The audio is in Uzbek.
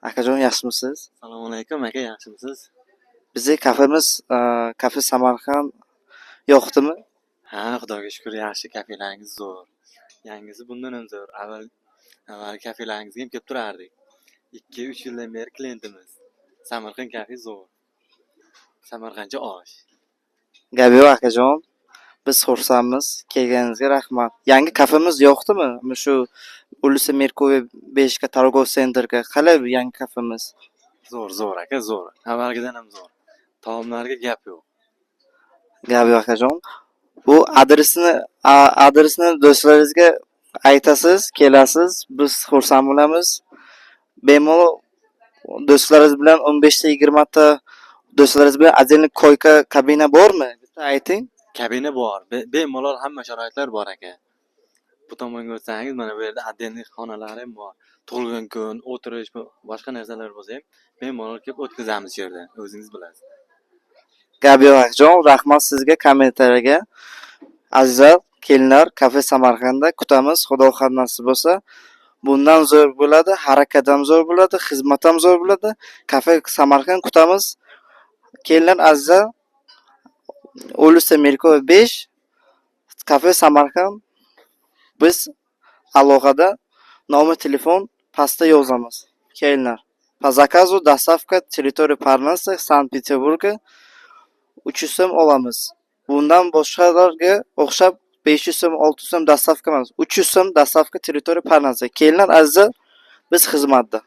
Akajon yaxshimisiz? Assalomu alaykum aka, yaxshimisiz? Bizning kafemiz Kafe Samarqand yoqdimi? Ha, xudoga shukr, yaxshi, kafelaringiz zo'r. Yangisi bundan ham zo'r. Avval kafelaringizga ham kelib turardik. 2-3 yildan beri klientimiz. Samarqand kafe zo'r. Samarqandcha osh. Gap yo'q akajon. Biz xursandmiz. Kelganingizga rahmat. Yangi kafemiz yoqdimi? Shu Ulisa Merkury 5 ga Targov Centerga qalay yangi kafemiz? Zo'r aka, zo'r. Avvalgidan ham zo'r. Taomlarga gap yo'q. Gap yo'q akajon. Bu adresni do'stlaringizga aytasiz, kelasiz. Biz xursand bo'lamiz. Bemalol do'stlaringiz bilan 15 ta 20 ta do'stlaringiz bilan отдельный koyka kabina bormi? Bitta ayting. Kabina bor. Bemalol hamma sharoitlar bor aka. Bu tomonga o'tsangiz, mana bu yerda отдельный xonalar ham bor. Tug'ilgan kun, o'tirish, boshqa narsalar bo'lsa ham bemalol kelib o'tkazamiz shu yerda. O'zingiz bilasiz. Gap yo'q akajon. Rahmat sizga kommentariyaga. Azizlar, kelinlar, Kafe Samarqandda kutamiz. Xudo xohlasa nasib bo'lsa, bundan zo'r bo'ladi, harakat ham zo'r bo'ladi, xizmat ham zo'r bo'ladi. Kafe Samarqand kutamiz. Kelinlar, azizlar, Ulisa Merkury 5 Kafe Samarqand. Biz alohida nomer telefon pastda yozamiz. Kelinlar, по заказу доставка территория Parnasa, Sankt-Peterburgga 300 so'm olamiz. Bundan boshqalarga o'xshab 500 so'm, 600 so'm dostavka emas, 300 so'm dostavka territoriya Parnasa. Kelinlar azizlar, biz xizmatda.